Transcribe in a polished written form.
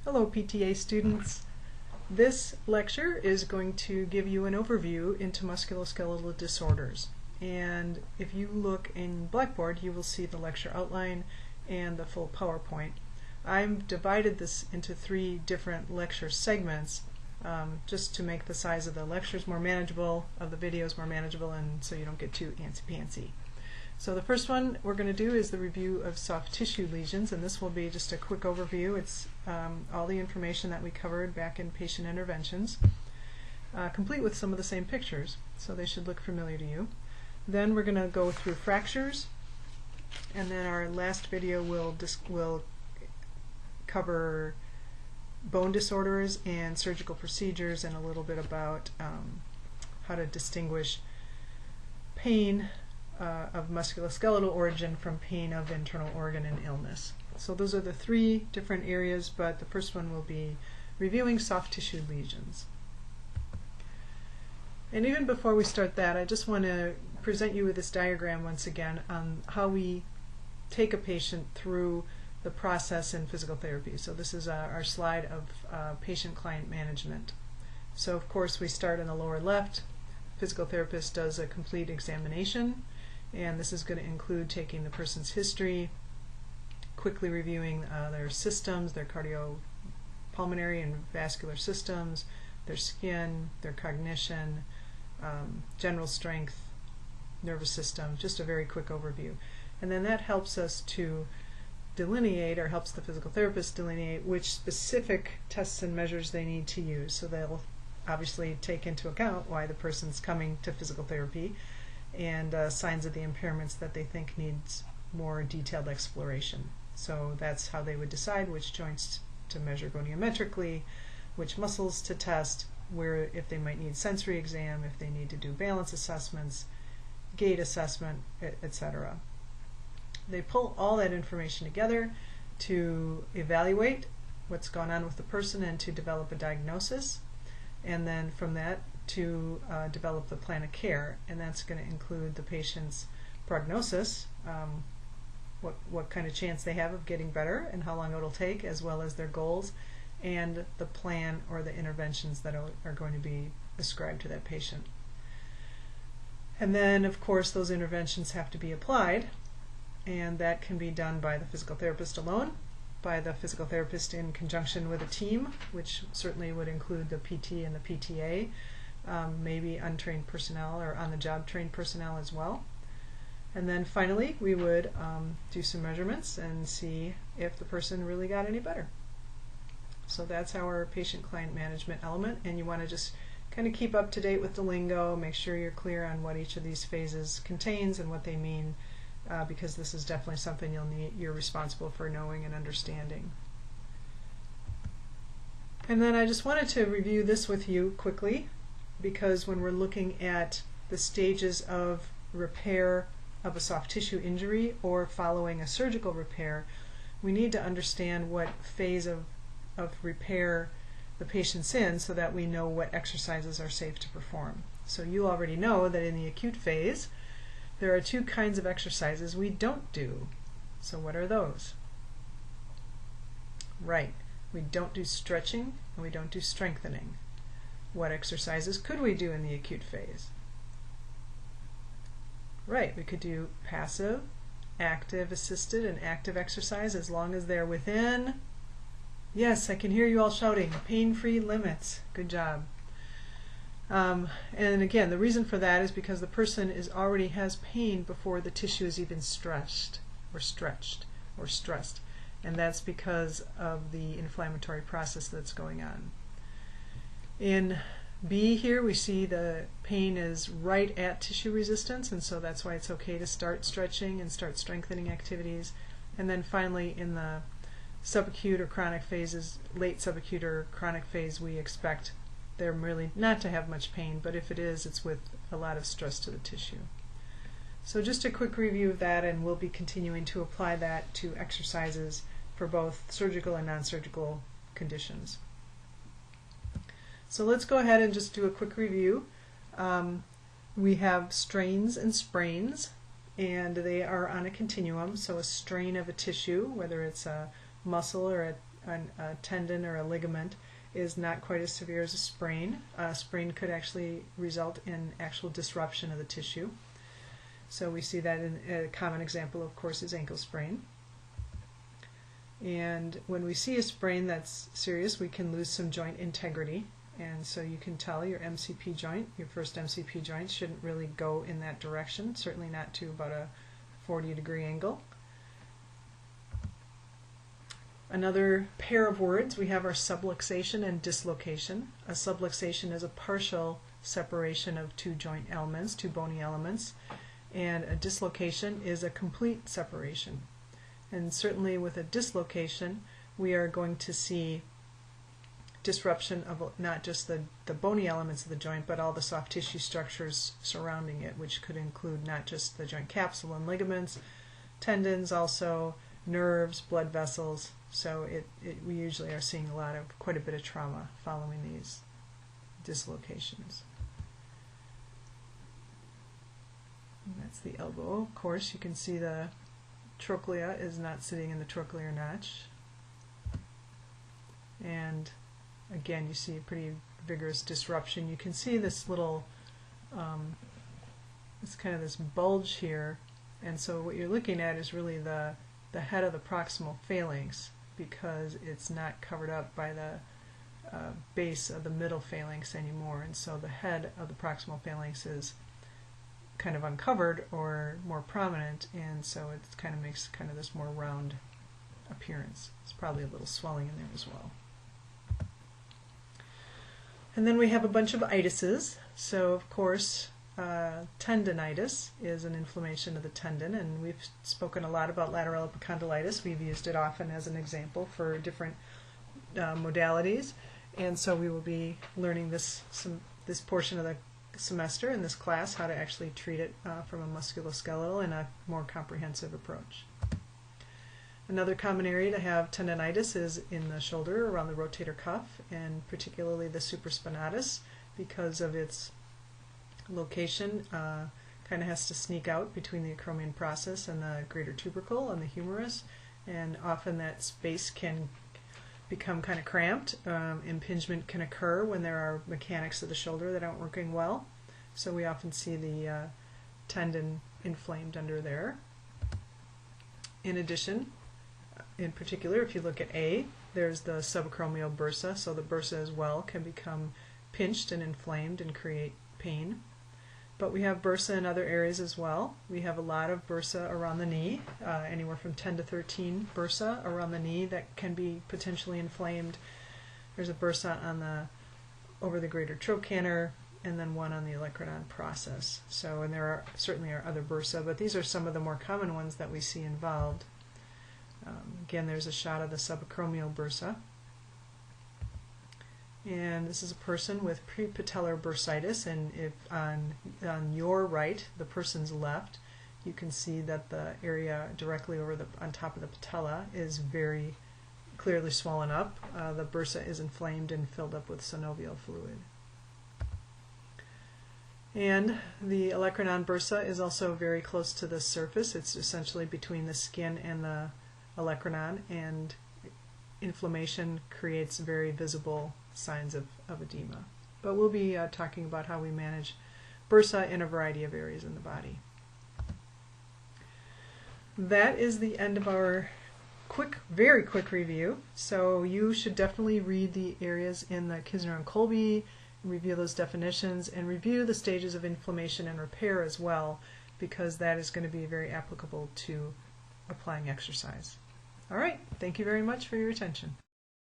Hello PTA students. This lecture is going to give you an overview into musculoskeletal disorders, and if you look in Blackboard you will see the lecture outline and the full PowerPoint. I've divided this into 3 different lecture segments just to make the size of the lectures more manageable, of the videos more manageable, and so you don't get too antsy-pantsy. So the first one we're going to do is the review of soft tissue lesions, and this will be just a quick overview. It's all the information that we covered back in patient interventions, complete with some of the same pictures, so they should look familiar to you. Then we're going to go through fractures, and then our last video will cover bone disorders and surgical procedures, and a little bit about how to distinguish pain of musculoskeletal origin from pain of internal organ and illness. So those are the 3 different areas, but the first one will be reviewing soft tissue lesions. And even before we start that, I just want to present you with this diagram once again on how we take a patient through the process in physical therapy. So this is our slide of patient-client management. So of course we start in the lower left. Physical therapist does a complete examination, and this is going to include taking the person's history, quickly reviewing their systems, their cardiopulmonary and vascular systems, their skin, their cognition, general strength, nervous system, just a very quick overview. And then that helps us to delineate, or helps the physical therapist delineate, which specific tests and measures they need to use. So they'll obviously take into account why the person's coming to physical therapy, and signs of the impairments that they think needs more detailed exploration. So that's how they would decide which joints to measure goniometrically, which muscles to test, where if they might need sensory exam, if they need to do balance assessments, gait assessment, etc. They pull all that information together to evaluate what's going on with the person and to develop a diagnosis, and then from that to develop the plan of care, and that's going to include the patient's prognosis, what kind of chance they have of getting better and how long it'll take, as well as their goals and the plan or the interventions that are going to be ascribed to that patient. And then of course those interventions have to be applied, and that can be done by the physical therapist alone, by the physical therapist in conjunction with a team, which certainly would include the PT and the PTA, maybe untrained personnel or on-the-job trained personnel as well. And then finally we would do some measurements and see if the person really got any better. So that's our patient-client management element, and you want to just kind of keep up to date with the lingo, make sure you're clear on what each of these phases contains and what they mean, because this is definitely something you're responsible for knowing and understanding. And then I just wanted to review this with you quickly, because when we're looking at the stages of repair of a soft tissue injury or following a surgical repair, we need to understand what phase of repair the patient's in, so that we know what exercises are safe to perform. So you already know that in the acute phase there are 2 kinds of exercises we don't do. So what are those? Right, we don't do stretching and we don't do strengthening. What exercises could we do in the acute phase? Right, we could do passive, active assisted, and active exercise, as long as they're within, yes, I can hear you all shouting, pain-free limits. Good job. And again, the reason for that is because the person already has pain before the tissue is even stretched or stressed, and that's because of the inflammatory process that's going on. In B here we see the pain is right at tissue resistance, and so that's why it's okay to start stretching and start strengthening activities. And then finally in the subacute or chronic phases, late subacute or chronic phase, we expect them really not to have much pain, but if it is, it's with a lot of stress to the tissue. So just a quick review of that, and we'll be continuing to apply that to exercises for both surgical and non-surgical conditions. So let's go ahead and just do a quick review. We have strains and sprains, and they are on a continuum. So a strain of a tissue, whether it's a muscle or a tendon or a ligament is not quite as severe as a sprain. A sprain could actually result in actual disruption of the tissue. So we see that in a common example, of course, is ankle sprain. And when we see a sprain that's serious, we can lose some joint integrity. And so you can tell your MCP joint, your first MCP joint, shouldn't really go in that direction, certainly not to about a 40-degree angle. Another pair of words we have are subluxation and dislocation. A subluxation is a partial separation of two joint elements, two bony elements, and a dislocation is a complete separation. And certainly with a dislocation, we are going to see disruption of not just the bony elements of the joint, but all the soft tissue structures surrounding it, which could include not just the joint capsule and ligaments, tendons, also nerves, blood vessels. So we usually are seeing quite a bit of trauma following these dislocations. And that's the elbow. Of course, you can see the trochlea is not sitting in the trochlear notch. And again, you see a pretty vigorous disruption. You can see this little, it's kind of this bulge here. And so what you're looking at is really the head of the proximal phalanx, because it's not covered up by the base of the middle phalanx anymore. And so the head of the proximal phalanx is kind of uncovered or more prominent, and so it kind of makes kind of this more round appearance. It's probably a little swelling in there as well. And then we have a bunch of itises. So of course, tendinitis is an inflammation of the tendon, and we've spoken a lot about lateral epicondylitis. We've used it often as an example for different modalities, and so we will be learning this portion of the semester in this class, how to actually treat it from a musculoskeletal in a more comprehensive approach. Another common area to have tendinitis is in the shoulder around the rotator cuff, and particularly the supraspinatus, because of its location. Kind of has to sneak out between the acromion process and the greater tubercle and the humerus, and often that space can become kind of cramped. Impingement can occur when there are mechanics of the shoulder that aren't working well. So we often see the tendon inflamed under there. In addition, in particular, if you look at A, there's the subacromial bursa. So the bursa as well can become pinched and inflamed and create pain. But we have bursa in other areas as well. We have a lot of bursa around the knee, anywhere from 10 to 13 bursa around the knee that can be potentially inflamed. There's a bursa on over the greater trochanter, and then one on the olecranon process. So, and there certainly are other bursa, but these are some of the more common ones that we see involved. Again, there's a shot of the subacromial bursa. And this is a person with prepatellar bursitis, and if on your right, the person's left, you can see that the area directly over on top of the patella is very clearly swollen up. The bursa is inflamed and filled up with synovial fluid. And the olecranon bursa is also very close to the surface. It's essentially between the skin and the olecranon, and inflammation creates very visible signs of edema. But we'll be talking about how we manage bursa in a variety of areas in the body. That is the end of our very quick review. So you should definitely read the areas in the Kisner and Kolbe, review those definitions, and review the stages of inflammation and repair as well, because that is going to be very applicable to applying exercise. All right, thank you very much for your attention.